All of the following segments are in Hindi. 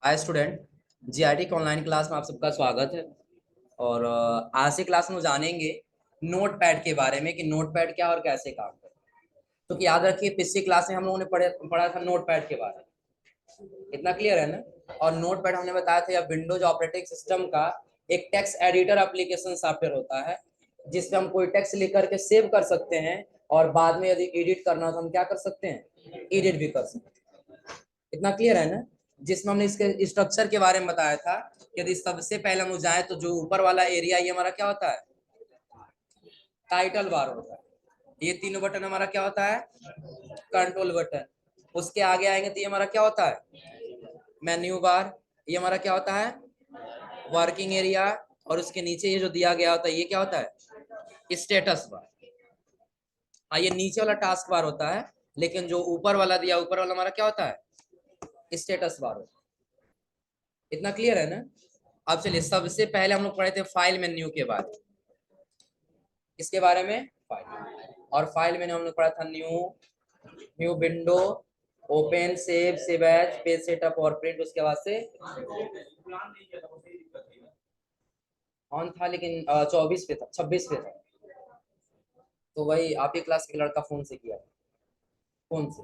Hi student. जीआईटी के ऑनलाइन क्लास में आप सबका स्वागत है। और आज की क्लास में जानेंगे नोट पैड के बारे में कि नोट पैड क्या और कैसे काम करता है। तो याद रखिए, पिछली क्लास में हम लोगों ने पढ़ा था नोट पैड के बारे में। इतना क्लियर है ना। और नोट पैड हमने बताया था, यह विंडोज ऑपरेटिंग सिस्टम का एक टेक्स्ट एडिटर एप्लीकेशन सॉफ्टवेयर होता है, जिसमें हम कोई टेक्स्ट लिख करके सेव कर सकते हैं और बाद में यदि एडिट करना हो तो हम क्या कर सकते हैं, एडिट भी कर सकते हैं। इतना क्लियर है ना। जिसमें हमने इसके स्ट्रक्चर के बारे में बताया था। यदि सबसे पहले हम जाए तो जो ऊपर वाला एरिया ये हमारा क्या होता है, टाइटल बार होता है। ये तीनों बटन हमारा क्या होता है, कंट्रोल बटन। उसके आगे आएंगे तो ये हमारा क्या होता है, मेन्यू बार। ये हमारा क्या होता है, वर्किंग एरिया। और उसके नीचे ये जो दिया गया होता है ये क्या होता है, स्टेटस बार। हाँ, ये नीचे वाला टास्क बार होता है, लेकिन जो ऊपर वाला दिया, ऊपर वाला हमारा क्या होता है, स्टेटस बार होता है। इतना क्लियर है ना। अब चलिए, सबसे पहले हम लोग पढ़े थे फाइल मेन्यू के बारे में। इसके बारे में फाइल, और फाइल मेन्यू हमने पढ़ा था new, new window, open, save, save as, page setup और प्रिंट। उसके बाद से ऑन था, लेकिन 24 पे था, 26 पे था। तो वही आप ही क्लास के लड़का फोन से किया, फोन से।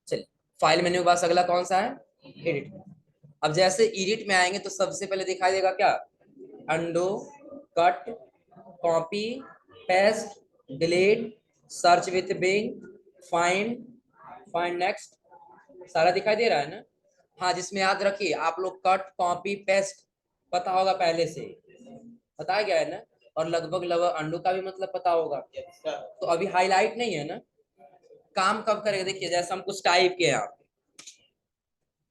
चलिए, फाइल मेन्यू के बाद अगला कौन सा है, एडिट। अब जैसे एडिट में आएंगे तो सबसे पहले दिखाई देगा क्या, undo, cut, copy, paste, delete, search with Bing, find, find next. सारा दिखाई दे रहा है ना। हाँ, जिसमें याद रखिए आप लोग कट, कॉपी, पेस्ट पता होगा पहले से, बताया गया है ना। और लगभग लगभग अंडू का भी मतलब पता होगा। तो अभी हाईलाइट नहीं है ना। काम कब करेगा, देखिए जैसे हम कुछ टाइप के यहाँ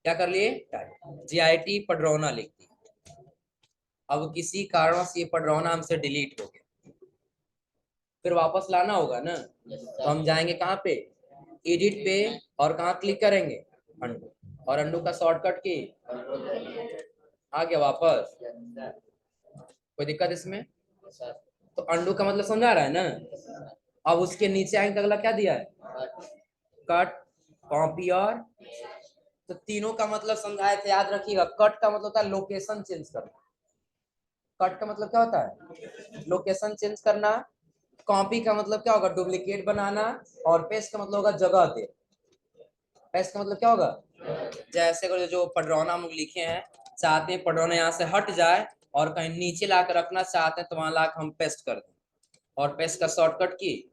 क्या कर लिए, टाइप जीआईटी पडरौना लिख दी। अब किसी कारण से ये पडरौना हमसे डिलीट हो गया, फिर वापस लाना होगा ना। तो हम जाएंगे कहाँ पे, एडिट पे, और कहाँ क्लिक करेंगे, अंडू। और अंडू का शॉर्टकट की आ गया वापस। कोई दिक्कत इसमें। तो अंडू का मतलब समझा रहा है ना। अब उसके नीचे आएंगे तो अगला क्या दिया है, कट, कॉपी और, तो तीनों का मतलब समझाए थे, याद रखिएगा। कट का मतलब होता है लोकेशन चेंज करना। कट का मतलब क्या होता है, लोकेशन चेंज करना। कॉपी का मतलब क्या होगा, डुप्लीकेट बनाना। और पेस्ट का मतलब होगा जगह दे। पेस्ट का मतलब क्या होगा, जैसे अगर जो पडरौना हम लोग लिखे हैं, चाहते हैं पडरौना यहाँ से हट जाए और कहीं नीचे लाकर रखना चाहते हैं, तो वहां लाकर हम पेस्ट कर दें। और पेस्ट का शॉर्टकट की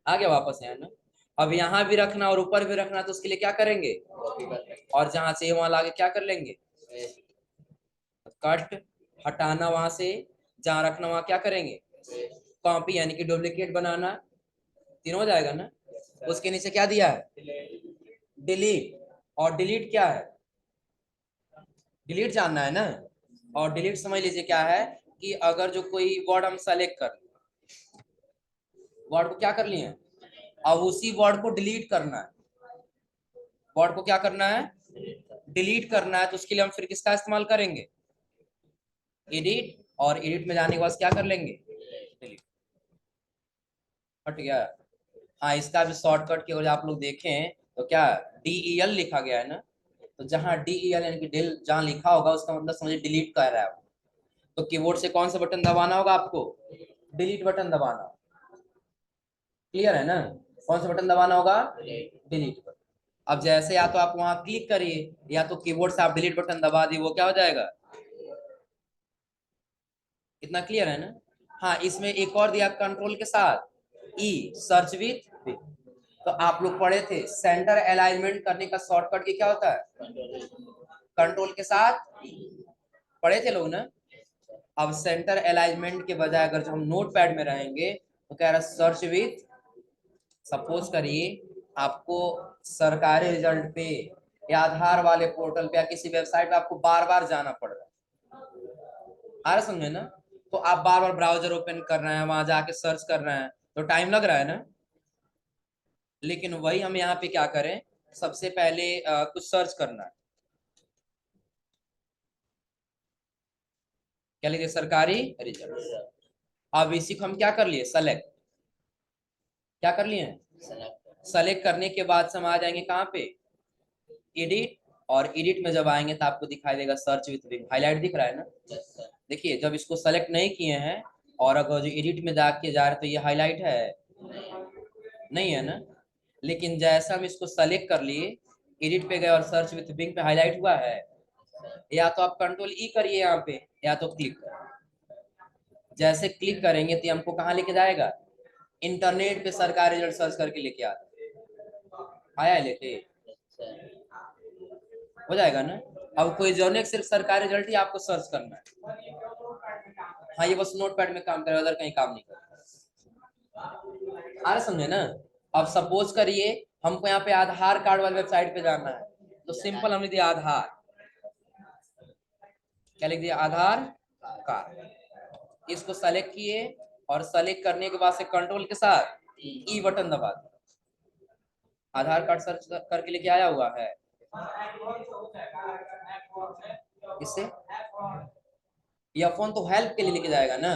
आ गया वापस यहाँ ना। अब यहाँ भी रखना और ऊपर भी रखना, तो उसके लिए क्या करेंगे, और जहां से वहां लाके क्या कर लेंगे, कट, हटाना वहां से, जहां रखना वहां क्या करेंगे, कॉपी यानी कि डुप्लीकेट बनाना। तीनों हो जाएगा ना। उसके नीचे क्या दिया है, डिलीट। और डिलीट क्या है, डिलीट जानना है ना। और डिलीट समझ लीजिए क्या है, कि अगर जो कोई वर्ड हम सेलेक्ट कर, वर्ड को क्या कर लिए, अब उसी वर्ड को डिलीट करना है। वर्ड को क्या करना है, डिलीट करना है। तो उसके लिए हम फिर किसका इस्तेमाल करेंगे, एडिट। और एडिट में जाने के बाद क्या कर लेंगे, डिलीट। हट गया। हाँ, इसका भी शॉर्टकट की वजह आप लोग देखें तो क्या, DEL लिखा गया है ना। तो जहां DEL यानी कि डिल जहां लिखा होगा, उसका मतलब समझिए डिलीट कर रहा है वो। तो कीबोर्ड से कौन सा बटन दबाना होगा आपको, डिलीट बटन दबाना। क्लियर है ना। कौन सा बटन दबाना होगा, डिलीट बटन। अब जैसे या तो आप वहां क्लिक करिए, या तो कीबोर्ड से आप डिलीट बटन दबा दिए, वो क्या हो जाएगा। इतना क्लियर है ना। हाँ, इसमें एक और दिया कंट्रोल के साथ ई, सर्च विथ। तो आप लोग पढ़े थे सेंटर अलाइनमेंट करने का शॉर्टकट की क्या होता है, कंट्रोल के साथ, पढ़े थे लोग ना। अब सेंटर अलाइनमेंट के बजाय अगर जो हम नोट पैड में रहेंगे, तो कह रहा सर्च विथ। सपोज करिए आपको सरकारी रिजल्ट पे या आधार वाले पोर्टल पे या किसी वेबसाइट पे आपको बार बार जाना पड़ रहा है, आ रहा समझे ना। तो आप बार बार ब्राउजर ओपन कर रहे हैं, वहां जाके सर्च कर रहे हैं, तो टाइम लग रहा है ना। लेकिन वही हम यहाँ पे क्या करें, सबसे पहले कुछ सर्च करना है। क्या लिखिए, सरकारी रिजल्ट। अब इसी को हम क्या कर लिए, सेलेक्ट। क्या कर लिए, सेलेक्ट करने के बाद से हम आ जाएंगे कहाँ पे, एडिट, और एडिट में जब आएंगे तो आपको दिखाई देगा सर्च विथ बिंग, हाईलाइट दिख रहा है ना। देखिए जब इसको सेलेक्ट नहीं किए हैं और अगर जो एडिट में जाके जा रहे तो ये हाईलाइट है, नहीं है ना। लेकिन जैसा हम इसको सेलेक्ट कर लिए, एडिट पे गए और सर्च विथ बिंग पे हाईलाइट हुआ है, या तो आप कंट्रोल ई करिए यहाँ पे, या तो क्लिक करें। जैसे क्लिक करेंगे तो हमको कहाँ लेके जाएगा, इंटरनेट पे सरकारी रिजल्ट सर्च करके लेके आता आया है लेके, हो जाएगा ना। अब कोई जरूरत सिर्फ सरकारी रिजल्ट ही आपको सर्च करना है। हाँ ये बस नोटपैड में काम करेगा, अदर कहीं काम नहीं करेगा। आ रहा समझे ना। अब सपोज करिए हमको यहाँ पे आधार कार्ड वाली वेबसाइट पे जाना है, तो सिंपल हमने दिया आधार, क्या लिख दिया, आधार कार्ड। इसको सेलेक्ट किए और सेलेक्ट करने के बाद से कंट्रोल के साथ ई बटन दबा दिया, आधार कार्ड सर्च करके लेके आया हुआ है। इससे यह फोन तो हेल्प के लिए लेके जाएगा ना,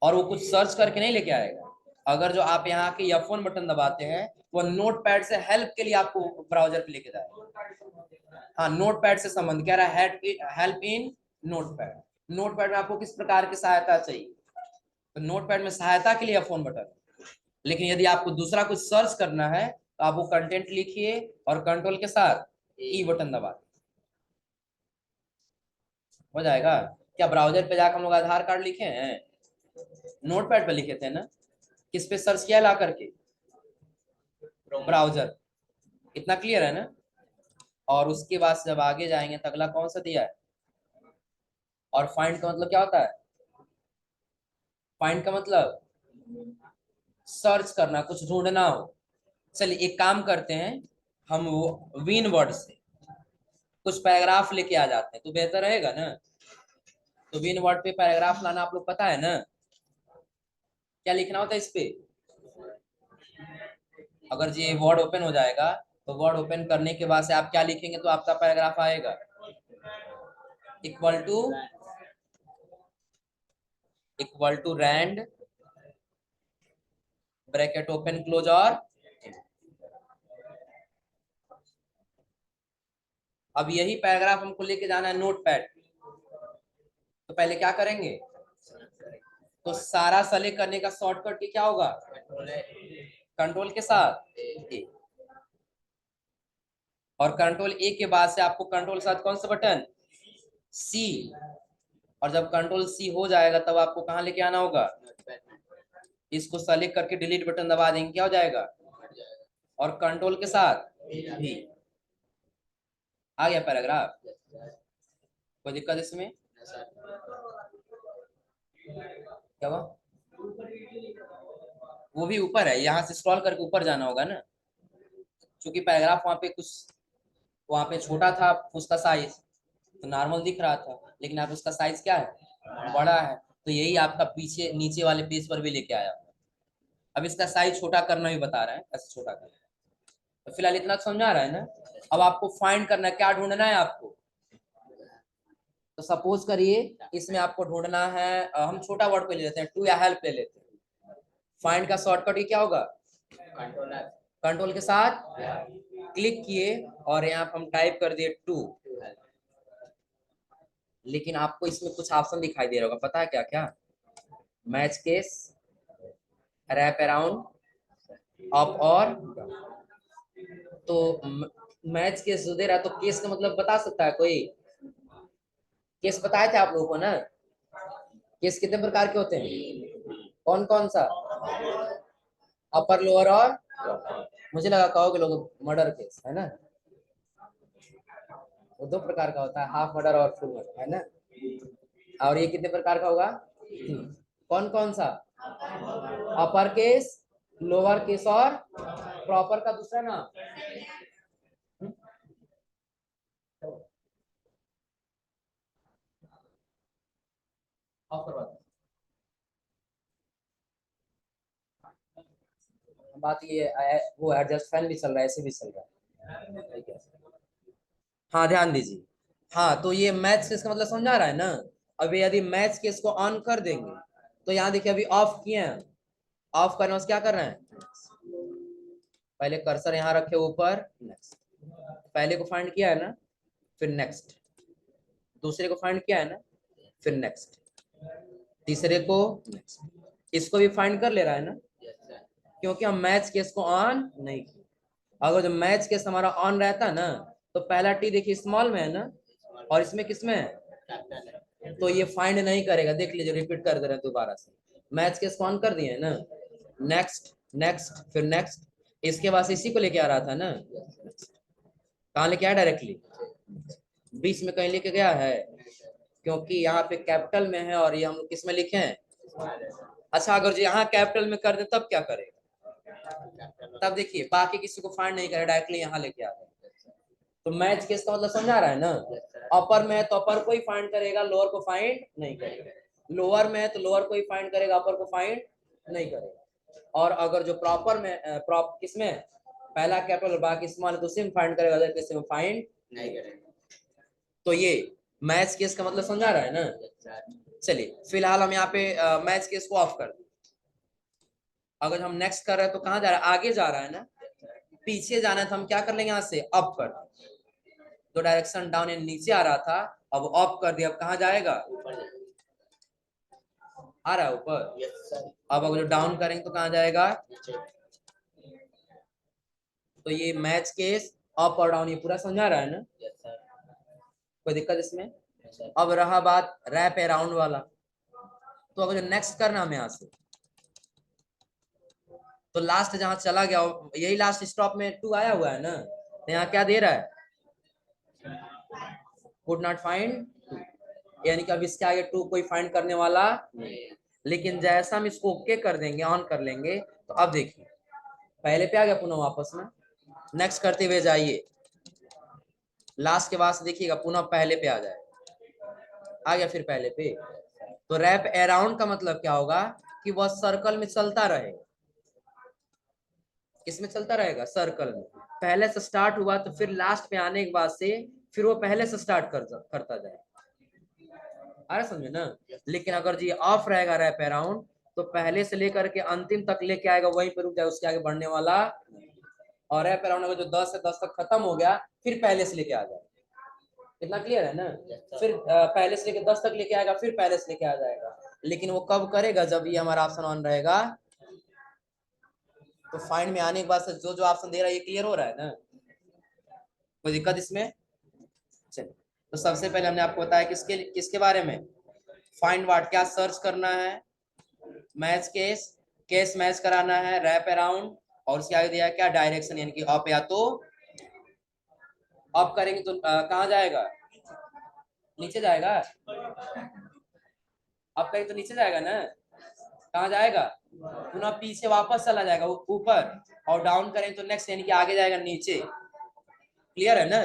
और वो कुछ सर्च करके नहीं लेके आएगा। अगर जो आप यहाँ के F1 बटन दबाते हैं वो नोटपैड से हेल्प के लिए आपको ब्राउजर पे लेके जाएगा। हाँ नोटपैड से संबंध कह रहा है, हेल्प इन नोटपैड। नोटपैड में आपको किस प्रकार की सहायता चाहिए, तो नोटपैड में सहायता के लिए F1 बटन। लेकिन यदि आपको दूसरा कुछ सर्च करना है तो आप वो कंटेंट लिखिए और कंट्रोल के साथ ई बटन दबा, हो जाएगा। क्या ब्राउजर पे जाकर हम लोग आधार कार्ड लिखे हैं, नोटपैड पे लिखे थे ना, किस पे सर्च किया ला करके, ब्राउजर। इतना क्लियर है ना। और उसके बाद जब आगे जाएंगे तो अगला कौन सा दिया है, और फाइंड का मतलब क्या होता है, फाइंड का मतलब सर्च करना, कुछ ढूंढना हो। चलिए एक काम करते हैं, हम वो विन वर्ड से कुछ पैराग्राफ लेके आ जाते हैं तो बेहतर रहेगा ना। तो विन वर्ड पे पैराग्राफ लाना आप लोग पता है ना, क्या लिखना होता है इस पे। अगर ये वर्ड ओपन हो जाएगा तो वर्ड ओपन करने के बाद से आप क्या लिखेंगे तो आपका पैराग्राफ आएगा, equal to rand bracket open close, और अब यही पैराग्राफ हमको लेके जाना है नोटपैड। तो पहले क्या करेंगे, तो सारा सेलेक्ट करने का शॉर्टकट की क्या होगा, कंट्रोल के साथ ए, और कंट्रोल ए के बाद से आपको कंट्रोल के साथ कौन सा बटन, सी। और जब कंट्रोल सी हो जाएगा तब आपको कहां लेके आना होगा, इसको सेलेक्ट करके डिलीट बटन दबा देंगे, क्या हो जाएगा, और कंट्रोल के साथ भी आ गया पैराग्राफ। कोई दिक्कत इसमें, क्या हुआ, वो भी ऊपर है, यहाँ से स्क्रॉल करके ऊपर जाना होगा ना, क्योंकि पैराग्राफ वहां पे कुछ, वहां पे छोटा था उसका साइज, तो नॉर्मल दिख रहा था, लेकिन आप उसका साइज क्या है, बड़ा है। तो यही आपका पीछे नीचे वाले पेज पर भी लेके आया। अब इसका साइज छोटा करना भी बता रहा है, ऐसे छोटा करना। तो फिलहाल इतना समझा रहा है ना। अब आपको फाइंड करना है, क्या ढूंढना है आपको, तो सपोज करिए इसमें आपको ढूंढना है, हम छोटा वर्ड पे ले लेते हैं, टू या हेल्प ले लेते हैं। फाइंड का शॉर्टकट ये क्या होगा, कंट्रोल के साथ क्लिक किए और यहाँ पे हम टाइप कर दिए टू। लेकिन आपको इसमें कुछ ऑप्शन दिखाई दे रहा होगा, पता है क्या क्या, match case, wrap around, up और, तो मैच केस जो दे रहा है, तो केस का मतलब बता सकता है कोई, केस बताए थे आप लोगों को ना, केस कितने प्रकार के होते हैं, कौन कौन सा, अपर लोअर और, मुझे लगा कहोगे लोग मर्डर केस है ना, वो दो प्रकार का होता है, हाफ मर्डर और फुल मर्डर है ना। और ये कितने प्रकार का होगा, कौन कौन सा, अपर केस, लोअर केस और प्रॉपर का दूसरा नाम, बात ये वो एडजस्ट फैन भी चल रहा है, ऐसे भी चल रहा है। हाँ ध्यान दीजिए, हाँ तो ये मैच केस का मतलब समझा रहा है ना। अभी यदि मैच केस को ऑन कर देंगे तो यहाँ देखिए अभी ऑफ किए हैं, ऑफ करने से क्या कर रहे हैं, पहले कर्सर यहाँ रखे ऊपर, नेक्स्ट। पहले को फाइंड किया है ना, फिर नेक्स्ट। दूसरे को फाइंड किया है ना, फिर नेक्स्ट। तीसरे को नेक्स्ट। इसको भी फाइंड कर ले रहा है ना, क्योंकि हम मैच केस को ऑन नहीं किए। अगर जो मैच केस हमारा ऑन रहता ना, तो पहला टी देखिए स्मॉल में है ना, और इसमें किसमें है, तो ये फाइंड नहीं करेगा। देख लीजिए, रिपीट कर दे रहे हैं दोबारा से। मैच केस को ऑन कर दिए ना, नेक्स्ट नेक्स्ट फिर नेक्स्ट। इसके बाद इसी को लेके आ रहा था ना, कहाँ लेके आया, डायरेक्टली बीच में कहीं लेके गया है, क्योंकि यहाँ पे कैपिटल में है और ये हम लोग किस में लिखे हैं। अच्छा, अगर जो यहाँ कैपिटल में कर दे तब क्या करेगा, तब देखिए बाकी किसी को फाइंड नहीं करे, डायरेक्टली यहाँ लेके आ जाए। तो मैच केस का मतलब समझा रहा है ना, अपर में है तो अपर को ही फाइंड करेगा, लोअर को फाइंड नहीं करेगा। लोअर में है तो लोअर को ही फाइंड करेगा, अपर को फाइंड नहीं करेगा। और अगर जो प्रॉपर में किसमें पहला कैपिटल बाकी स्मॉल तो उसी में फाइंड करेगा, अदर किसी में फाइंड नहीं करेगा। तो ये मैच केस का मतलब समझा रहा है ना। चलिए फिलहाल हम यहाँ पे मैच केस को ऑफ कर दें। अगर हम नेक्स्ट कर रहे हैं तो कहाँ जा रहा है, आगे जा रहा है ना। पीछे जाना है तो हम क्या कर लेंगे, यहाँ से अप कर, तो डायरेक्शन डाउन एंड नीचे आ रहा था, अब अप कर दिया, अब कहाँ जाएगा, आ रहा है ऊपर। अब अगर डाउन करेंगे तो कहाँ जाएगा, तो ये मैच केस अप और डाउन ये पूरा समझा रहा है ना, कोई दिक्कत इसमें। अब रहा बात रैप अराउंड वाला, तो अगर जो नेक्स्ट करना हमें यहाँ से, तो लास्ट जहां चला गया यही लास्ट स्टॉप में 2 आया हुआ है ना, तो यहाँ क्या दे रहा है, कुड नॉट फाइंड, यानी कि अब इसके आगे 2 कोई फाइंड करने वाला नहीं। लेकिन जैसा हम इसको ओके कर देंगे, ऑन कर लेंगे, तो अब देखिए पहले पे आ गया पुनः वापस में। नेक्स्ट करते हुए जाइए, लास्ट के बाद से देखिएगा पुनः पहले पे आ जाए, आ गया फिर पहले पे। तो रैप अराउंड का मतलब क्या होगा, कि वह सर्कल में चलता रहे। किसमें चलता रहेगा, सर्कल में। पहले से स्टार्ट हुआ तो फिर लास्ट पे आने के बाद से फिर वो पहले से स्टार्ट करता जाए, आ रहा समझ में ना। लेकिन अगर जी ऑफ रहेगा रैप अराउंड, तो पहले से लेकर के अंतिम तक लेके आएगा, वहीं पर रुक जाए, उसके आगे बढ़ने वाला। और रैप अराउंड अगर जो 10 से 10 तक खत्म हो गया, फिर पहले से लेके आ जाए। इतना क्लियर है ना। फिर पहले से लेके 10 तक लेके आएगा, फिर पहले से लेके आ जाएगा। लेकिन वो कब करेगा, जब ये हमारा ऑप्शन ऑन रहेगा। तो फाइंड में आने के बाद से जो जो ऑप्शन दे रहा है ये क्लियर हो रहा है ना, कोई दिक्कत इसमें। चलिए, तो सबसे पहले हमने आपको बताया किसके बारे में, फाइंड व्हाट, क्या सर्च करना है, मैच केस, केस मैच कराना है, रैप अराउंड, और उसके आगे दिया है क्या, डायरेक्शन, यानी कि अप, या तो अप करेंगे तो कहाँ जाएगा, नीचे जाएगा। अप करेंगे तो नीचे जाएगा ना, कहाँ जाएगा, पुनः पीछे वापस चला जाएगा ऊपर। और डाउन करेंगे तो नेक्स्ट, यानी कि आगे जाएगा नीचे। क्लियर है ना।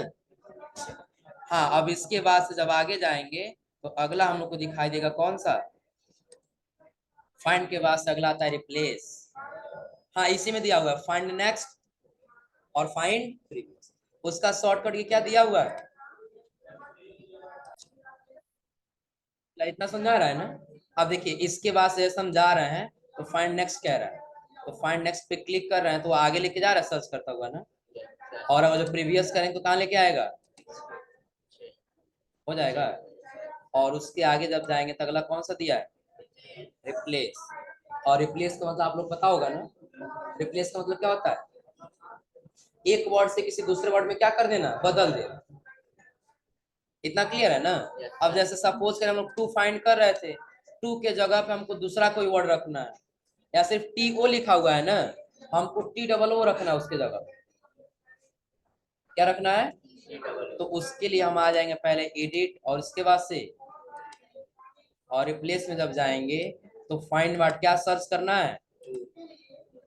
हाँ, अब इसके बाद से जब आगे जाएंगे तो अगला हम लोग को दिखाई देगा कौन सा, फाइंड के बाद से अगला आता है रिप्लेस। हाँ, इसी में दिया हुआ है फाइंड नेक्स्ट और फाइंड प्रीवियस। उसका शॉर्टकट ये क्या दिया हुआ है, इतना समझा रहा है ना। अब देखिए इसके बाद से हम जा रहे हैं तो फाइंड नेक्स्ट कह रहा है, तो फाइंड नेक्स्ट पे क्लिक कर रहे हैं तो आगे लेके जा रहा है सर्च करता हुआ ना। और अगर जो प्रीवियस करेंगे तो कहाँ लेके आएगा, हो जाएगा। और उसके आगे जब जाएंगे तो अगला कौन सा दिया है, रिप्लेस। और रिप्लेस का मतलब आप लोग पता होगा ना, रिप्लेस का मतलब क्या होता है, एक वर्ड से किसी दूसरे वर्ड में क्या कर देना, बदल देना। इतना क्लियर है ना। अब जैसे सपोज करें हम लोग टू फाइंड कर रहे थे, टू के जगह पे हमको दूसरा कोई वर्ड रखना है, या सिर्फ टी ओ लिखा हुआ है ना, हमको टी डबल ओ रखना है उसके जगह, क्या रखना है, तो उसके लिए हम आ जाएंगे पहले एडिट, और उसके बाद से और रिप्लेस में जब जाएंगे तो फाइंड व्हाट, क्या सर्च करना है,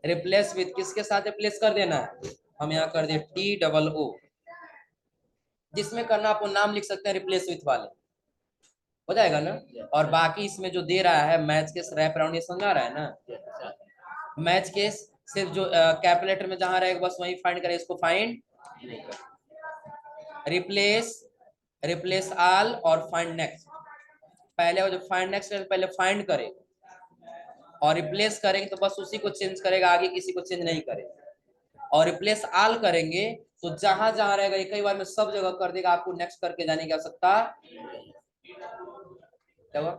रिप्लेस विथ, किसके साथ रिप्लेस कर देना है, हम यहाँ कर दिए टी डबल ओ। जिसमें करना आपको नाम लिख सकते हैं रिप्लेस विथ वाले, हो जाएगा ना। और बाकी इसमें जो दे रहा है मैच केस रैप अराउंड, ये समझा रहा है ना। मैच केस सिर्फ जो कैलकुलेटर में जहां रहेगा बस वही फाइंड करे, इसको फाइंड नहीं कर। रिप्लेस, रिप्लेस ऑल और फाइंड नेक्स्ट, पहले वो जो फाइंड नेक्स्ट पहले फाइंड करे और रिप्लेस करेंगे तो बस उसी को चेंज करेगा, आगे किसी को चेंज नहीं करेगा। और रिप्लेस आल करेंगे तो जहां जहां रहेगा एक ही बार में सब जगह कर देगा, आपको नेक्स्ट करके जाने की आवश्यकता क्या हुआ?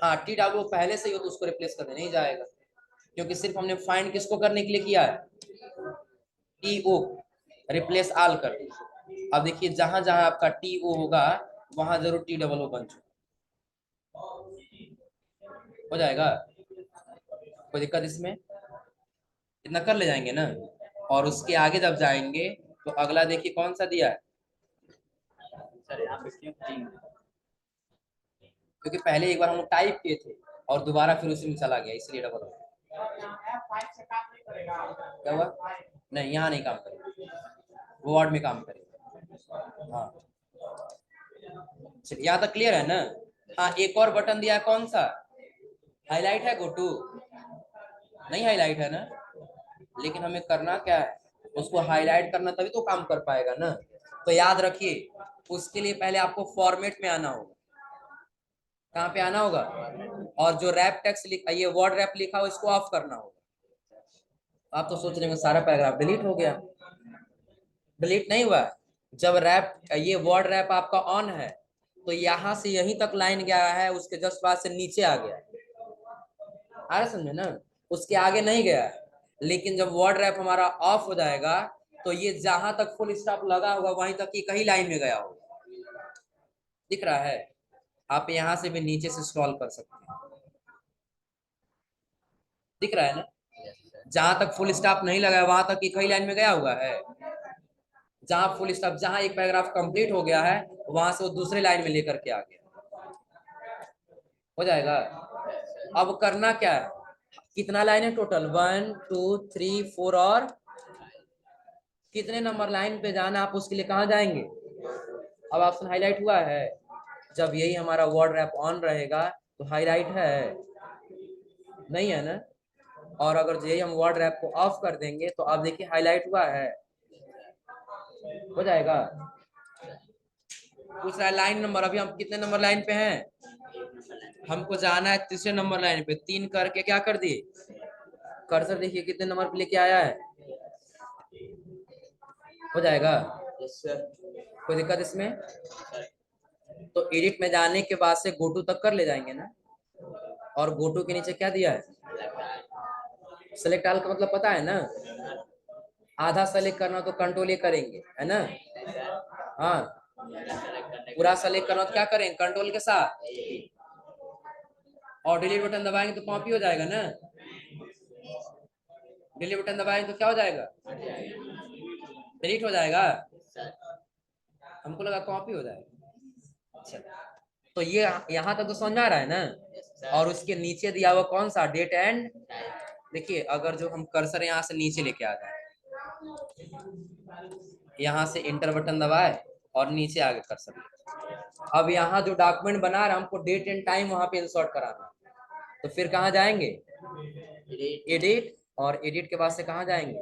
हाँ, टी डब्ल्यू पहले से ही हो तो उसको रिप्लेस करने नहीं जाएगा, क्योंकि सिर्फ हमने फाइंड किसको करने के लिए किया है, टी ओ, रिप्लेस आल कर दीजिए। अब देखिए जहां जहां आपका टी ओ होगा वहां जरूर टी डबल ओ बन चुका हो जाएगा, कोई दिक्कत इसमें? इतना कर ले जाएंगे ना। और उसके आगे जब जाएंगे तो अगला देखिए कौन सा दिया है, सर यहाँ पे क्यों क्योंकि पहले एक बार हम लोग टाइप किए थे और दोबारा फिर उसी में चला गया, इसलिए डबल हो क्या हुआ? नहीं, यहाँ नहीं काम करेगा, वो वर्ड में काम करेगा। हाँ चलिए, यहाँ तक क्लियर है ना? हाँ, एक और बटन दिया है, कौन सा? हाईलाइट है, गो टू नहीं हाईलाइट है ना, लेकिन हमें करना क्या है, उसको हाईलाइट करना, तभी तो काम कर पाएगा ना। तो याद रखिए, उसके लिए पहले आपको फॉर्मेट में आना होगा। कहाँ पे आना होगा? और जो रैप टेक्स्ट लिखा, ये वर्ड रैप लिखा हो, इसको ऑफ करना होगा। आप तो सोच रहे हैं सारा पैराग्राफ डिलीट हो गया, डिलीट नहीं हुआ। जब रैप, ये वर्ड रैप आपका ऑन है तो यहां से यहीं तक लाइन गया है, उसके जस्ट बाद से नीचे आ गया, आ रहा समझे ना? उसके आगे नहीं गया है। लेकिन जब वर्ड रैप हमारा ऑफ हो जाएगा तो ये जहां तक फुल स्टॉप लगा होगा वहीं तक ये कहीं लाइन में गया होगा, दिख रहा है? आप यहां से भी नीचे से स्क्रॉल कर सकते हैं, दिख रहा है ना? जहां तक फुल स्टॉप नहीं लगा है वहां तक ये कहीं लाइन में गया हुआ है। जहां फुल स्टॉप, जहां एक पैराग्राफ कंप्लीट हो गया है वहां से वो दूसरे लाइन में लेकर के आ गया, हो जाएगा। अब करना क्या है, कितना लाइन है टोटल, 1 2 3 4 और कितने नंबर लाइन पे जाना, आप उसके लिए कहाँ जाएंगे? अब ऑप्शन हाईलाइट हुआ है, जब यही हमारा वर्ड रैप ऑन रहेगा तो हाईलाइट है नहीं है ना? और अगर यही हम वर्ड रैप को ऑफ कर देंगे तो आप देखिए हाईलाइट हुआ है, हो जाएगा। दूसरा लाइन नंबर, अभी हम कितने नंबर लाइन पे हैं, हमको जाना है तीसरे नंबर लाइन पे, 3 करके क्या कर दिए, कर्सर देखिए कितने नंबर पे लेके आया है, हो जाएगा। कोई दिक्कत इसमें? तो एडिट में जाने के बाद से गोटू तक कर ले जाएंगे ना, और गोटू के नीचे क्या दिया है, सेलेक्ट ऑल का मतलब पता है ना, आधा सेलेक्ट करना तो कंट्रोल ए करेंगे, है ना? हाँ, पूरा सेलेक्ट करना तो क्या करेंगे, कंट्रोल के साथ, और डिलीट बटन दबाएंगे तो कॉपी हो जाएगा ना, डिलीट बटन दबाएंगे तो क्या हो जाएगा, डिलीट हो जाएगा। हमको लगा कॉपी हो जाएगा। अच्छा, तो ये यहाँ तक तो समझ में आ रहा है ना? और उसके नीचे दिया हुआ कौन सा, डेट एंड, देखिए अगर जो हम कर्सर यहाँ से नीचे लेके आ जाए, यहाँ से इंटर बटन दबाए और नीचे आगे कर्सर, अब यहाँ जो डॉक्यूमेंट बना रहा है हमको डेट एंड टाइम वहां पे इंसर्ट कराना, तो फिर कहाँ जाएंगे, एडिट, और एडिट के बाद से कहाँ जाएंगे,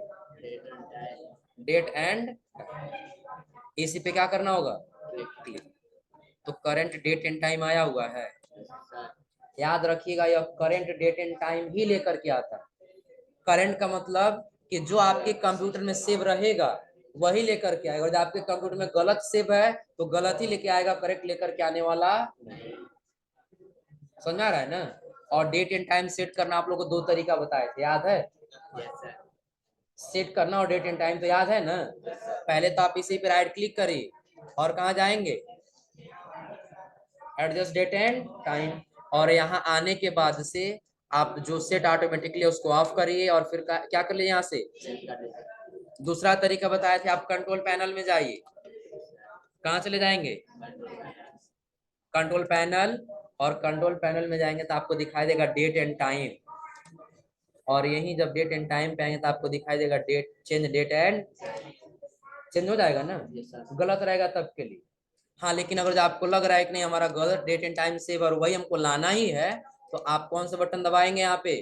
डेट एंड, इसी पे क्या करना होगा, क्लिक। तो करंट डेट एंड टाइम आया हुआ है, याद रखिएगा यह करंट डेट एंड टाइम ही लेकर के आता है। करंट का मतलब कि जो आपके कंप्यूटर में सेव रहेगा वही लेकर के आएगा, जब आपके कंप्यूटर में गलत सेव है तो गलत ही लेके आएगा, करेक्ट लेकर के आने वाला, समझ आ रहा है ना? और डेट एंड टाइम सेट करना आप लोग को 2 तरीका बताए थे, याद है? सेट करना और डेट एंड टाइम तो याद है ना? पहले तो आप इसी पे राइट क्लिक करिए और कहाँ जाएंगे, एडजस्ट डेट एंड टाइम, और यहाँ आने के बाद से आप जो सेट ऑटोमेटिकली उसको ऑफ करिए और फिर क्या कर लिए यहाँ से। दूसरा तरीका बताए थे, आप कंट्रोल पैनल में जाइए, कहाँ चले जाएंगे, कंट्रोल पैनल, और कंट्रोल पैनल में जाएंगे तो आपको दिखाई देगा डेट एंड टाइम, और यही जब डेट एंड टाइम पे आएंगे तो आपको दिखाई देगा date, change date and, change हो जाएगा ना, गलत रहेगा तब के लिए। हाँ, लेकिन अगर आपको लग रहा है कि नहीं हमारा गलत डेट एंड टाइम सेव और वही हमको लाना ही है, तो आप कौन सा बटन दबाएंगे यहाँ पे,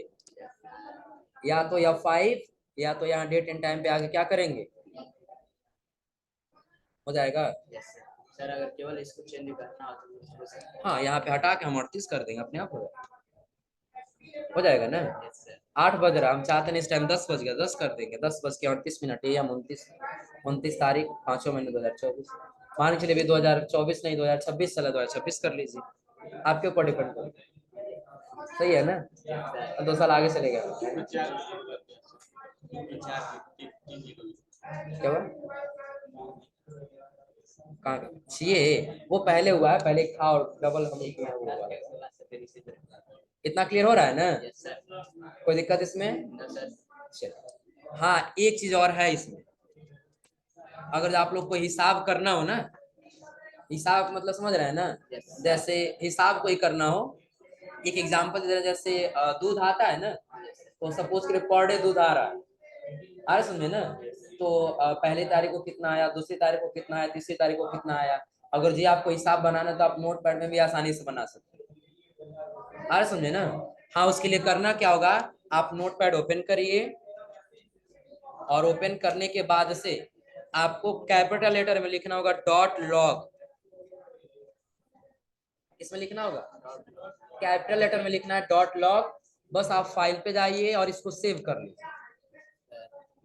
या तो F5, या तो यहाँ डेट एंड टाइम पे आगे क्या करेंगे, हो जाएगा। सर अगर केवल इसको चेंज करना हो तो हाँ, यहाँ पे हटा के हम 38 कर देंगे, अपने आप हो जाएगा। हो जाएगा ना। यस सर 8 बज रहा, हम चाहते हैं इस टाइम 10 बज गया, 10 कर देंगे, 10 बज के 38 मिनट, या 29 तारीख 5 महीने 2024, मान के चलिए 2024 नहीं 2026 चला, 2026 कर लीजिए, आपके ऊपर डिपेंड करो, सही है ना। सर 2 साल आगे चले गए, क्या हुआ, कहाँ चाहिए, वो पहले हुआ है, पहले था और डबल हम किए हैं, वो हुआ है। इतना क्लियर हो रहा है ना, यस सर कोई दिक्कत इसमें। नो सर चलो हाँ, एक चीज और है इसमें, अगर आप लोग को हिसाब करना हो ना, हिसाब मतलब समझ रहे हैं ना, यस जैसे हिसाब कोई करना हो, एक एग्जांपल दे रहे हैं, जैसे दूध आता है ना, तो सपोज करिए पर डे दूध आ रहा है, आ रहा समझे ना, तो पहली तारीख को कितना आया, दूसरी तारीख को कितना आया, तीसरी तारीख को कितना आया, अगर जी आपको हिसाब बनाना है तो आप नोट पैड में भी आसानी से बना सकते हैं, आ रहा समझे ना। हाँ, उसके लिए करना क्या होगा, आप नोट पैड ओपन करिए, और ओपन करने के बाद से आपको कैपिटल लेटर में लिखना होगा डॉट लॉग, इसमें लिखना होगा कैपिटल लेटर में लिखना है डॉट लॉग, बस आप फाइल पे जाइए और इसको सेव कर लीजिए,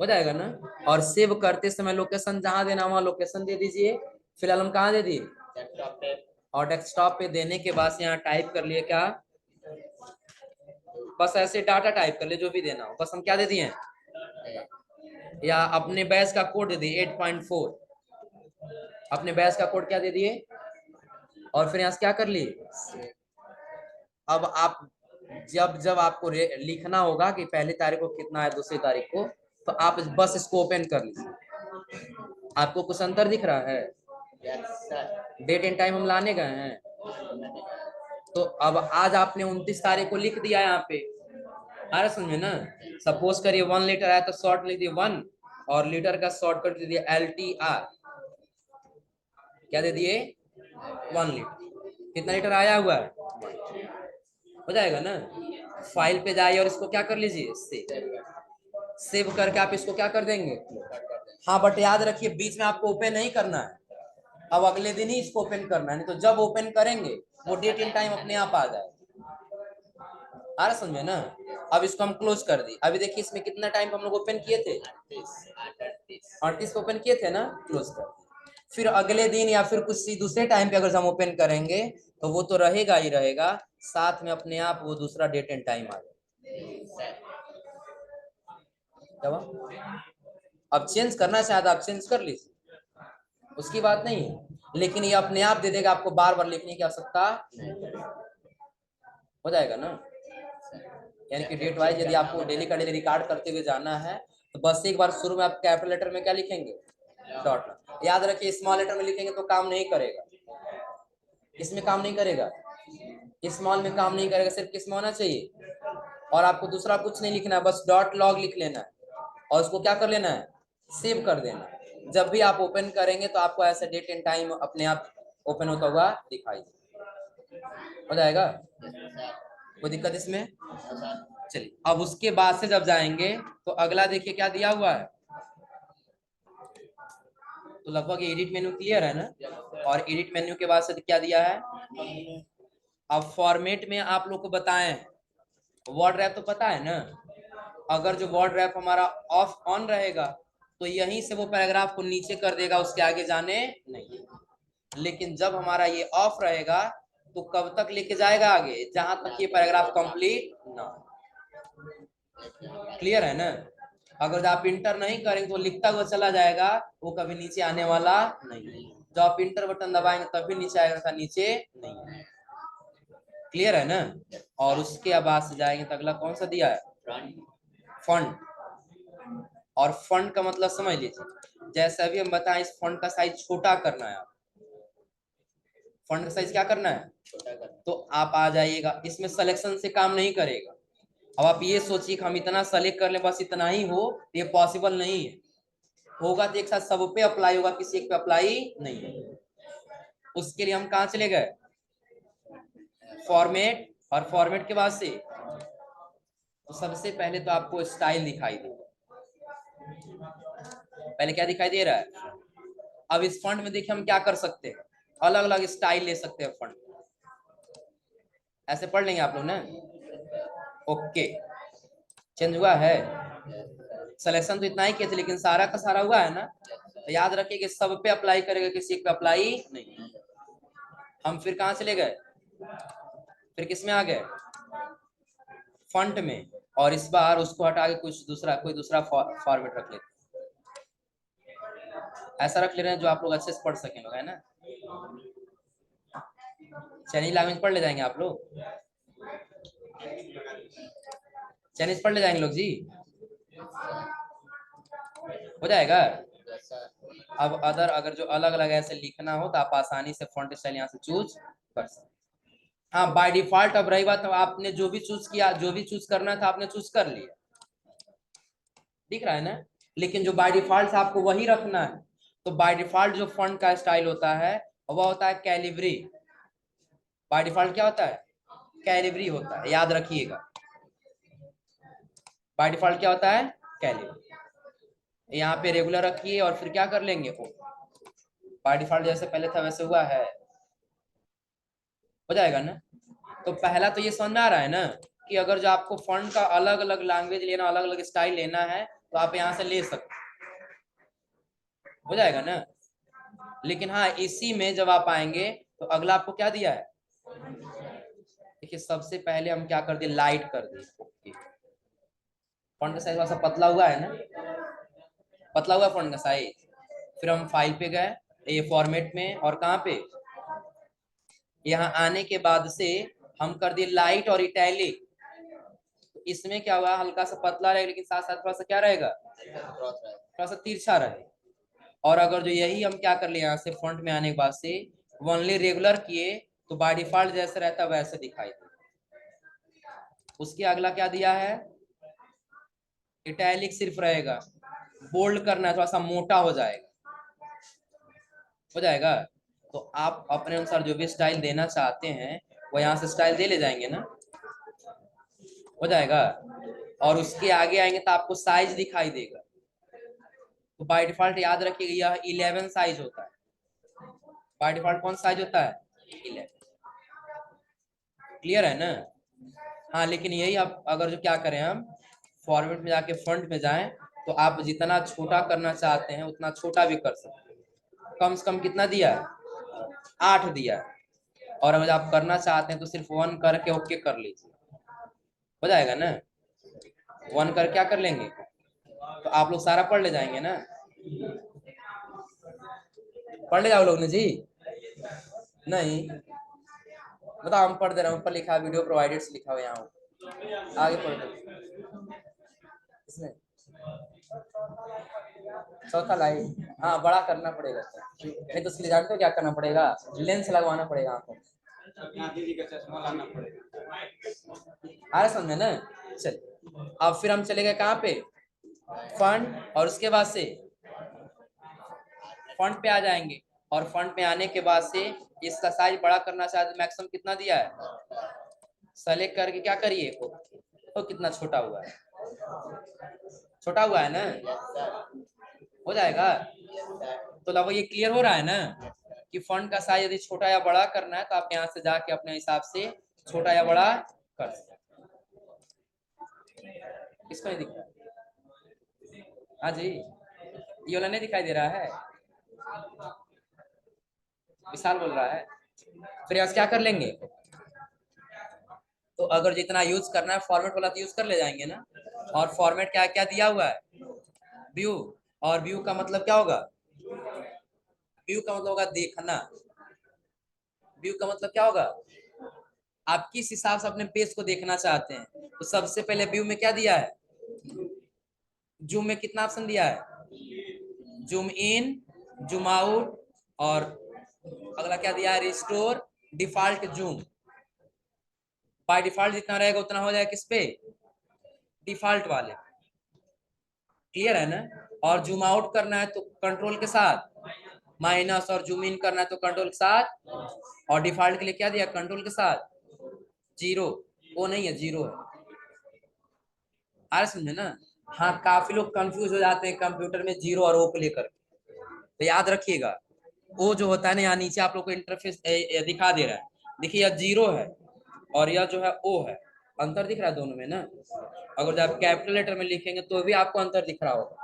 हो जाएगा ना। और सेव करते समय लोकेशन जहां देना वहां लोकेशन दे दीजिए, फिलहाल हम कहाँ दे दिए, लैपटॉप पे और डेस्कटॉप पे देने के बाद यहाँ टाइप कर लिए क्या, बस ऐसे डाटा टाइप कर ले जो भी देना हो, बस हम क्या दे दिए, या अपने बैच का कोड दे दिए 8.4, अपने बैच का कोड क्या दे दिए, और फिर यहाँ से क्या कर लिए, अब आप जब जब आपको लिखना होगा कि पहली तारीख को कितना है, दूसरी तारीख को, तो आप बस इसको ओपन कर लीजिए, आपको कुछ अंतर दिख रहा है, yes sir date and time हम लाने गए हैं, तो अब आज आपने 29 तारीख को लिख दिया यहाँ पे, आ रहा समझ में ना, सपोज करिए 1 लीटर आया तो शॉर्ट लिख दिए 1, और लीटर का शॉर्टकट दे दिया LTR, क्या दे दिए 1 लीटर, कितना लीटर आया हुआ है, हो जाएगा ना। फाइल पे जाइए और इसको क्या कर लीजिए, सेव करके आप इसको क्या कर देंगे, हाँ बट याद रखिए बीच में आपको ओपन नहीं करना है, अब अगले दिन ही इसको ओपन करना है, नहीं तो जब ओपन करेंगे वो डेट एंड टाइम अपने आप आ जाए, आ रहा समझ में ना। अब इसको हम क्लोज कर दी, अभी देखिए इसमें कितना टाइम हम लोग ओपन किए थे, 38 को ओपन किए थे ना, क्लोज कर दी। फिर अगले दिन या फिर कुछ दूसरे टाइम पे अगर हम ओपन करेंगे तो वो तो रहेगा ही रहेगा, साथ में अपने आप वो दूसरा डेट एंड टाइम आ जाएगा, क्या हुआ? अब चेंज करना चाहे तो आप चेंज कर लीजिए, उसकी बात नहीं है, लेकिन ये अपने आप दे देगा, आपको बार बार लिखने की आवश्यकता, हो जाएगा ना। यानी कि डेट वाइज यदि आपको डेली का डेली रिकॉर्ड करते हुए जाना है, तो बस एक बार शुरू में आप कैपिटल लेटर में क्या लिखेंगे, डॉट, याद रखिए स्मॉल लेटर में लिखेंगे तो काम नहीं करेगा, इसमें काम नहीं करेगा, स्मॉल में काम नहीं करेगा, सिर्फ किसमें होना चाहिए, और आपको दूसरा कुछ नहीं लिखना है, बस डॉट लॉग लिख लेना है, और उसको क्या कर लेना है, सेव कर देना है, जब भी आप ओपन करेंगे तो आपको ऐसा डेट एंड टाइम अपने आप ओपन होता हुआ दिखाई दे, हो जाएगा, कोई दिक्कत इसमें। चलिए अब उसके बाद से जब जाएंगे तो अगला देखिए क्या दिया हुआ है, तो लगभग एडिट मेन्यू क्लियर है ना, और एडिट मेन्यू के बाद से क्या दिया है, अब फॉर्मेट में आप लोग को बताएं, वर्ड रैप तो पता है ना, अगर जो वर्ड रैप हमारा ऑफ ऑन रहेगा तो यहीं से वो पैराग्राफ को नीचे कर देगा, उसके आगे जाने नहीं, लेकिन जब हमारा ये ऑफ रहेगा तो कब तक लेके जाएगा आगे, जहां तक ये पैराग्राफ कंप्लीट ना, क्लियर है ना। अगर आप इंटर नहीं करेंगे तो लिखता हुआ चला जाएगा, वो कभी नीचे आने वाला नहीं, जब आप इंटर बटन दबाएंगे तभी नीचे आएगा, नीचे नहीं, क्लियर है ना। और उसके बाद से जाएंगे तो अगला कौन सा दिया है, फंड, और फंड का मतलब समझ लीजिए, जैसे अभी हम बताएं इस फंड का साइज छोटा करना है, फंड का साइज क्या करना है, तो आप आ जाइएगा, इसमें सिलेक्शन से काम नहीं करेगा, अब आप ये सोचिए कि हम इतना सेलेक्ट कर लें बस इतना ही हो, ये पॉसिबल नहीं है, होगा तो एक साथ सब पे अप्लाई होगा, किसी एक पे अप्लाई नहीं है, उसके लिए हम कहाँ चले गए, फॉर्मेट, और फॉर्मेट के बाद से तो सबसे पहले तो आपको स्टाइल दिखाई देगा, पहले क्या दिखाई दे रहा है, अब इस फंड में देखिए हम क्या कर सकते हैं, अलग अलग स्टाइल ले सकते हैं फंड, ऐसे पढ़ लेंगे आप लोग ना, ओके, चेंज हुआ है। Yes, sir. सिलेक्शन तो इतना ही किया था, लेकिन सारा का सारा हुआ है ना। तो याद रखिए कि सब पे अप्लाई करेगा, किसी एक पे अप्लाई नहीं। हम फिर कहाँ चले गए, फिर किस में आ गए, फंट में। और इस बार उसको हटा के कुछ दूसरा, कोई दूसरा फॉर्मेट रख लेते, ऐसा रख ले रहे हैं जो आप लोग अच्छे से पढ़ सकें लोग, है ना। चाइनीज लैंग्वेज पढ़ ले जाएंगे आप लोग, चाइनीज पढ़ ले जाएंगे लोग जी, हो जाएगा। Yes, sir. अब अदर अगर जो अलग अलग ऐसे लिखना हो तो आप आसानी से फॉन्ट स्टाइल यहाँ से चूज कर सकते। हाँ बाय डिफॉल्ट अब रही बात, आपने जो भी चूज किया, जो भी चूज करना था आपने चूज कर लिया, दिख रहा है ना। लेकिन जो बाय डिफॉल्ट आपको वही रखना है। तो बाय डिफॉल्ट जो फॉन्ट का स्टाइल होता है वह होता है कैलिब्री। बाय डिफॉल्ट क्या होता है, कैलिब्री होता है, याद रखिएगा। बाय डिफॉल्ट क्या होता है, कैलिब्री। यहाँ पे रेगुलर रखिए और फिर क्या कर लेंगे, बाय डिफॉल्ट जैसे पहले था वैसे हुआ है, हो जाएगा ना। तो पहला तो ये समझ में आ रहा है ना कि अगर जो आपको फॉन्ट का अलग अलग लैंग्वेज लेना, अलग अलग स्टाइल लेना है तो आप यहाँ से ले सकते, हो जाएगा ना। लेकिन हाँ इसी में जब आप आएंगे तो अगला आपको क्या दिया है, देखिए सबसे पहले हम क्या कर दिए, लाइट कर दिए। फॉन्ट का साइज थोड़ा सा पतला हुआ है ना, पतला हुआ फॉन्ट का साइज। फिर हम फाइल पे गए, ये फॉर्मेट में, और कहाँ पे, यहाँ आने के बाद से हम कर दिए लाइट और इटैलिक। इसमें क्या हुआ, हल्का सा पतला रहेगा लेकिन साथ साथ थोड़ा सा क्या रहेगा, Cross right. थोड़ा सा तिरछा रहे। और अगर जो यही हम क्या कर लिए, यहाँ से फ्रंट में आने के बाद से ओनली रेगुलर किए तो बाय डिफॉल्ट जैसे रहता है वैसे दिखाई दे। उसके अगला क्या दिया है, इटैलिक सिर्फ रहेगा, बोल्ड करना है थोड़ा सा मोटा हो जाएगा, हो जाएगा। तो आप अपने अनुसार जो भी स्टाइल देना चाहते हैं वो यहाँ से स्टाइल दे ले जाएंगे ना, हो जाएगा। और उसके आगे आएंगे तो आपको साइज दिखाई देगा। तो बाय डिफॉल्ट याद रखिएगा यह 11 साइज होता है। बाय डिफॉल्ट कौन साइज होता है, 11। क्लियर है ना। हाँ लेकिन यही आप अगर जो क्या करें, हम फॉर्मेट में जाके फ्रंट में जाएं तो आप जितना छोटा करना चाहते हैं उतना छोटा भी कर सकते हैं। कम से कम कितना दिया है, 8 दिया है। और अगर आप करना चाहते हैं तो सिर्फ 1 करके ओके कर लीजिए, हो जाएगा ना। 1 कर क्या कर लेंगे, तो आप लोग सारा पढ़ ले जाएंगे ना, पढ़ ले जाओ लोग ने जी, नहीं बताओ, हम पढ़ दे रहे हैं, ऊपर लिखा है वीडियो प्रोवाइडेड से लिखा हुआ यहाँ, आगे पढ़ दो। इसमें चौथा लाइन, हाँ बड़ा करना पड़ेगा, नहीं तो उसके लिए जानते हो क्या करना पड़ेगा, लेंस लगवाना पड़ेगा आंखों में, आ रहा समझ में ना। चल अब फिर हम चले गए कहाँ पे, फंड, और उसके बाद से फंड पे आ जाएंगे। और फंड में आने के बाद से इसका साइज बड़ा करना चाहते, मैक्सिमम कितना दिया है, सेलेक्ट करके क्या करिए, तो कितना छोटा हुआ है, छोटा हुआ है ना, Yes, sir. हो जाएगा। Yes, sir. तो लगभग ये क्लियर हो रहा है ना कि फंड का साइज यदि छोटा या बड़ा करना है तो आप यहाँ से जाके अपने हिसाब से छोटा या बड़ा कर सकते। किसको नहीं दिख रहा, हाँ जी ये वाला नहीं दिखाई दे रहा है, विशाल बोल रहा है। फिर यहाँ से क्या कर लेंगे, तो अगर जितना यूज करना है फॉर्मेट वाला तो यूज कर ले जाएंगे ना। और फॉर्मेट क्या क्या दिया हुआ है, व्यू। और व्यू का मतलब क्या होगा, व्यू का मतलब होगा देखना। व्यू का मतलब क्या होगा, आप किस हिसाब से अपने पेज को देखना चाहते हैं। तो सबसे पहले व्यू में क्या दिया है, जूम में कितना ऑप्शन दिया है, जूम इन, जूम आउट, और अगला क्या दिया है, restore default zoom. By default जितना रहेगा उतना हो जाएगा किस पे, डिफॉल्ट वाले। क्लियर है ना। और जूम आउट करना है तो कंट्रोल के साथ माइनस, और जूम इन करना है तो कंट्रोल के साथ। और डिफॉल्ट के लिए क्या दिया, कंट्रोल के साथ 0, वो नहीं है 0 है, आ रहा समझे ना। हाँ काफी लोग कंफ्यूज हो जाते हैं कंप्यूटर में 0 और ओ को लेकर, तो याद रखिएगा ओ जो होता है ना, यहाँ नीचे आप लोग को इंटरफेस दिखा दे रहा है, देखिए यह 0 है और यह जो है ओ है। अंतर दिख रहा है दोनों में ना। अगर जब आप कैपिटल लेटर में लिखेंगे तो भी आपको अंतर दिख रहा होगा।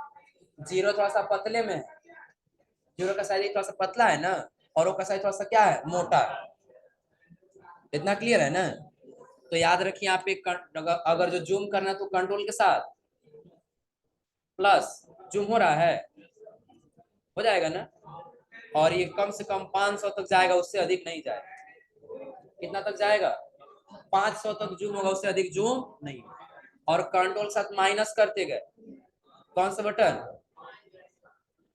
जीरो थोड़ा सा पतले में है, जीरो का साइज थोड़ा सा पतला है ना, और का साइज थोड़ा सा क्या है, मोटा है। इतना क्लियर है ना। तो याद रखिए यहाँ पे अगर जो जूम करना है तो कंट्रोल के साथ प्लस जूम हो रहा है, हो जाएगा ना। और ये कम से कम 500 तक जाएगा, उससे अधिक नहीं जाएगा। कितना तक जाएगा, 500 तक जूम होगा, उससे अधिक जूम नहीं। और कंट्रोल साथ माइनस करते गए, कौन सा बटन,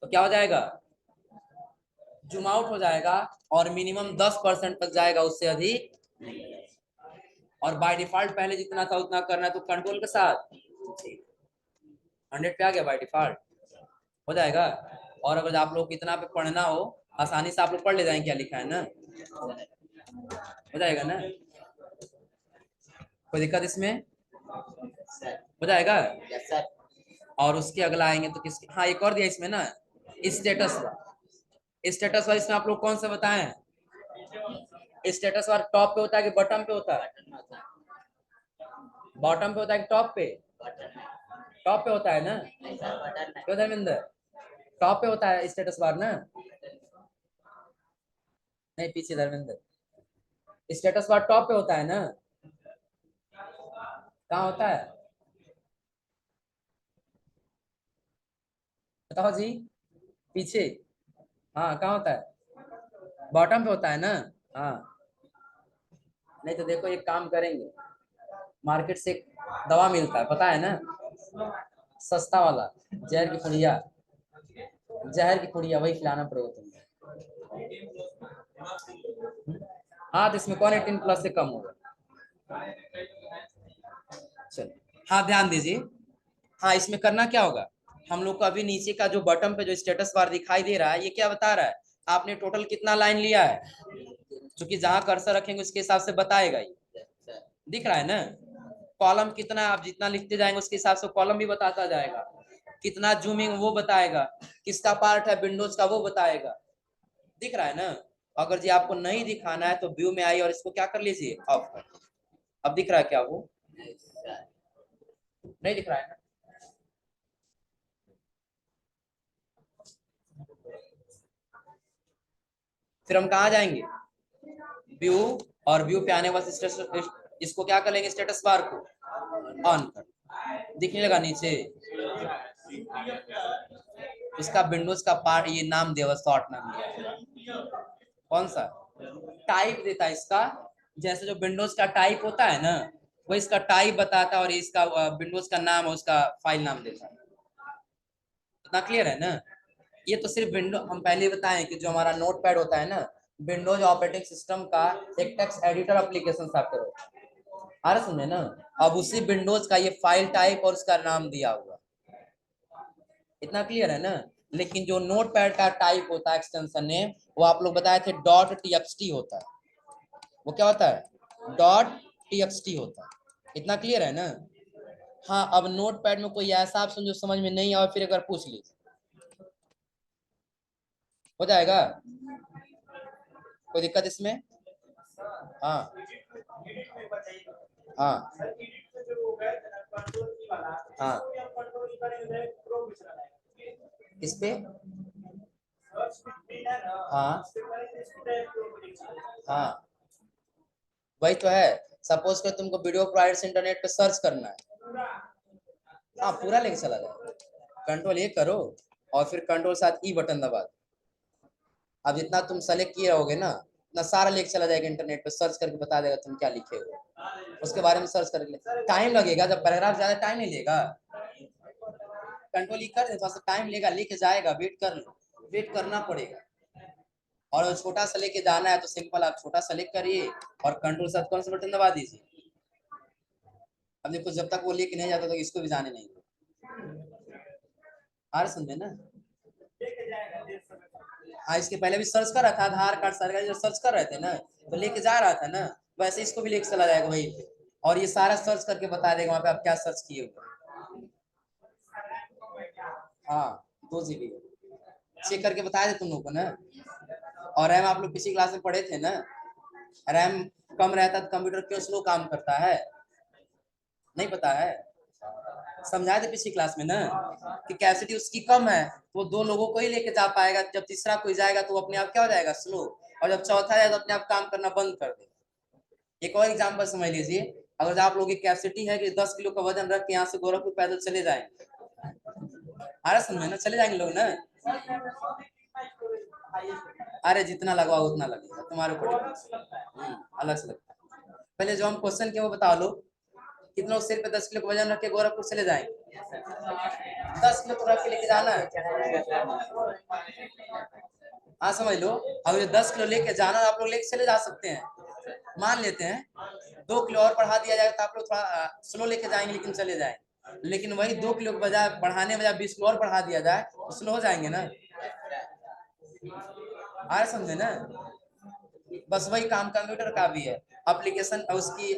तो क्या हो जाएगा, जूम आउट हो जाएगा और मिनिमम 10% तक जाएगा, उससे अधिक नहीं। और बाय डिफॉल्ट पहले जितना था उतना करना है, तो कंट्रोल के साथ 100 पे आ गया, बाय डिफॉल्ट हो जाएगा। और अगर आप लोग इतना पे पढ़ना हो, आसानी से आप लोग पढ़ ले जाएंगे क्या लिखा है ना, हो जाएगा ना। कोई दिक्कत इसमें, हो जाएगा। Yes sir. और उसके अगला आएंगे तो किसके, हाँ एक और दिया इसमें ना, स्टेटस बार। स्टेटस बार इसमें आप लोग कौन सा बताएं, स्टेटस बार टॉप पे होता है कि बॉटम पे होता है, बॉटम पे होता है कि टॉप पे, टॉप पे होता है ना, क्यों धर्मेंद्र, टॉप पे होता है स्टेटस बार ना, नहीं पीछे धर्मेंद्र, स्टेटस बार टॉप पे होता है ना, कहाँ होता है बताओ जी, पीछे, हाँ कहाँ होता है, बॉटम पे होता है ना। हाँ नहीं तो देखो एक काम करेंगे, मार्केट से एक दवा मिलता है पता है ना, सस्ता वाला, जहर की पुड़िया, जहर की पुड़िया, वही खिलाना पड़ेगा तुमको। हाँ तो इसमें कौन 18 प्लस से कम होगा, चलो हाँ ध्यान दीजिए। हाँ इसमें करना क्या होगा, हम लोग को अभी नीचे का जो बटन पे जो स्टेटस बार दिखाई दे रहा है, ये क्या बता रहा है, आपने टोटल कितना लाइन लिया है, क्योंकि जहां कर्सर रखेंगे उसके हिसाब से बताएगा ही, दिख रहा है ना। कॉलम कितना, आप जितना लिखते जाएंगे उसके हिसाब से कॉलम भी बताता जाएगा, कितना जूमिंग वो बताएगा, किसका पार्ट है विंडोज का वो बताएगा, दिख रहा है ना। अगर जी आपको नहीं दिखाना है तो व्यू में आइए और इसको क्या कर लीजिए, ऑफ कर। अब दिख रहा है क्या, वो नहीं दिख रहा है ना। फिर हम कहा जाएंगे, व्यू, और व्यू पे आने वाले स्टेटस, इसको क्या कर लेंगे, स्टेटस बार को ऑन कर, दिखने लगा नीचे, इसका विंडोज का पार्ट ये नाम दिया, शॉर्ट नाम दिया, कौन सा टाइप देता है इसका, जैसे जो विंडोज का टाइप होता है ना, वो इसका टाइप बताता है, और इसका विंडोज का नाम है, उसका फाइल नाम देता है। इतना क्लियर है ना। ये तो सिर्फ विंडो, हम पहले बताएं कि जो हमारा नोट पैड होता है ना, विंडोज ऑपरेटिंग सिस्टम का एक टेक्स्ट एडिटर एप्लीकेशन सॉफ्टवेयर होता है, आ रहा सुनने ना। अब उसी विंडोज का ये फाइल टाइप और उसका नाम दिया हुआ, इतना क्लियर है ना। लेकिन जो नोट पैड का टाइप होता है एक्सटेंशन नेम, वो आप लोग बताए थे डॉट टीएक्सटी होता है, वो क्या होता है, डॉट टीएक्सटी होता है, इतना क्लियर है ना। हाँ अब नोट पैड में कोई ऐसा ऑप्शन जो समझ में नहीं आए फिर अगर पूछ लीजिए, हो जाएगा, कोई दिक्कत इसमें, हाँ हाँ हाँ इस पे, हाँ हाँ वही तो है। सपोज कर तुमको वीडियो प्रोवाइडर से इंटरनेट पे सर्च करना है, हाँ पूरा लेके चला जाए, कंट्रोल ए करो और फिर कंट्रोल साथ ई बटन दबा दो। अब जितना तुम सेलेक्ट किए रहोगे ना, इतना सारा लेके चला जाएगा इंटरनेट पे, सर्च करके बता देगा तुम क्या लिखे हो, उसके बारे में सर्च करके। टाइम लगेगा, जब पैराग्राफ ज्यादा टाइम नहीं लेगा, कंट्रोल ई कर दे, थोड़ा सा टाइम लेगा, लेके जाएगा, वेट कर लो, वेट करना पड़ेगा। और छोटा सा लेके जाना है तो सिंपल आप छोटा सा लेके करिए और कंट्रोल साथ कौन सा बटन दबा दीजिए। अब देखो जब तक वो लेके नहीं जाता तो इसको भी जाने नहीं, आ रहा समझे ना। हाँ इसके पहले भी सर्च कर रहा था, आधार कार्ड सरकारी जो सर्च कर रहे थे ना, तो लेके जा रहा था ना, वैसे इसको भी लेके चला जाएगा वहीं पे, और ये सारा सर्च करके बता देगा वहां पे आप क्या सर्च किए हुए। हाँ 2 GB चेक करके बता दे तुम लोग को ना। और रैम आप लोग पिछली क्लास में पढ़े थे ना, रैम कम रहता तो कंप्यूटर क्यों स्लो काम करता है, नहीं पता है? समझाए थे पिछली क्लास में ना कि कैपेसिटी उसकी कम है तो वो 2 लोगों को ही लेके जा पाएगा, जब तीसरा कोई जाएगा तो वो अपने आप क्या हो जाएगा, स्लो, और जब चौथा जाएगा तो अपने आप काम करना बंद कर दे। एक और एग्जांपल समझ लीजिए, अगर आप लोगों की कैपेसिटी है कि 10 किलो का वजन रख के यहाँ से गोरखपुर पैदल चले जाएंगे, आ रहा समझ में ना, चले जाएंगे लोग ना, अरे जितना लगवाओ उतना लगेगा तुम्हारे ऊपर, अलग से लगता है। पहले जो हम क्वेश्चन के वो बता लो, कितनों सिर पे 10 किलो का वजन रख के गोरखपुर चले जाएंगे? 10 किलो तो रख के लेके जाना है, हाँ समझ लो। अब ये 10 किलो लेके जाना आप लोग लेके चले जा सकते हैं, मान लेते हैं 2 किलो और बढ़ा दिया जाएगा तो आप लोग थोड़ा स्लो लेके जाएंगे लेकिन चले जाएंगे, लेकिन वही 2 किलो के बजाय बढ़ाने बजाय 20 किलो और बढ़ा दिया जाए तो स्लो हो जाएंगे ना, आ समझे ना। बस वही काम कंप्यूटर का भी है, एप्लीकेशन उसकी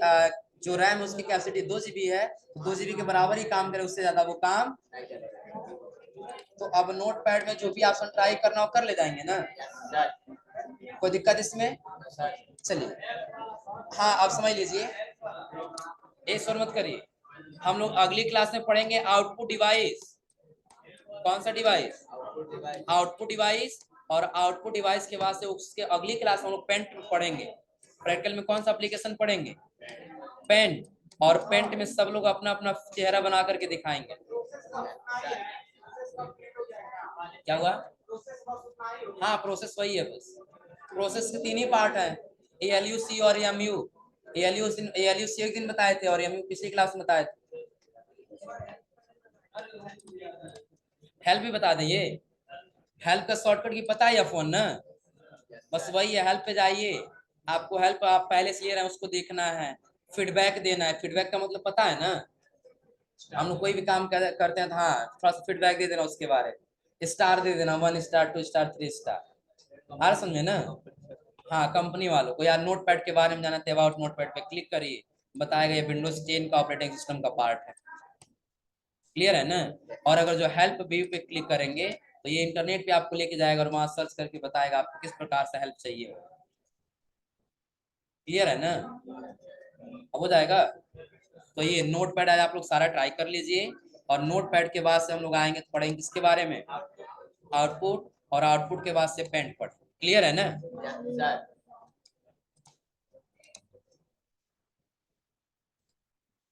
जो रैम उसकी कैपेसिटी 2 GB है, तो 2 GB के बराबर ही काम करे, उससे ज्यादा वो काम। तो अब नोट पैड में जो भी ऑप्शन ट्राई करना हो कर ले जाएंगे ना, कोई दिक्कत इसमें? चलिए हाँ अब समझ लीजिए, ये शोर मत करिए, हम लोग अगली क्लास में पढ़ेंगे आउटपुट डिवाइस। कौन सा डिवाइस? Output device. और आउटपुट डिवाइस के बाद से उसके अगली क्लास में हम लोग पेंट पढ़ेंगे। प्रैक्टिकल में कौन सा एप्लीकेशन पढ़ेंगे? पेंट। और पेंट में सब लोग अपना अपना चेहरा बना करके दिखाएंगे। क्या हुआ? हाँ प्रोसेस वही है, बस प्रोसेस के 3 ही पार्ट है, ALU, और MU। ALU एक दिन बताए थे और MU पिछली क्लास में बताए थे। हेल्प भी बता दें, ये हेल्प का शॉर्टकट की पता है या फोन ना, बस वही है, हेल्प पे जाइए, आपको हेल्प आप पहले से ले रहे हैं उसको देखना है, फीडबैक देना है। फीडबैक का मतलब पता है ना, हम लोग कोई भी काम करते हैं तो हाँ थोड़ा सा फीडबैक दे देना उसके बारे में, स्टार दे देना, 1 स्टार 2 स्टार 3 स्टार, आ समझे ना। हाँ कंपनी वालों को यार नोट पैड के बारे में जाना है, अबाउट नोट पैड पे क्लिक करिए, बताएगा ये विंडोज 10 का ऑपरेटिंग सिस्टम का पार्ट है, क्लियर है ना। और अगर जो हेल्प व्यू पे क्लिक करेंगे तो ये इंटरनेट पे आपको लेके जाएगा और वहां सर्च करके बताएगा आपको किस प्रकार से हेल्प चाहिए, क्लियर है ना, अब हो जाएगा। तो ये नोट पैड आज आप लोग सारा ट्राई कर लीजिए, और नोट पैड के बाद से हम लोग आएंगे तो पढ़ेंगे किसके बारे में, आउटपुट, और आउटपुट के बाद से पेंट पढ़, क्लियर है ना।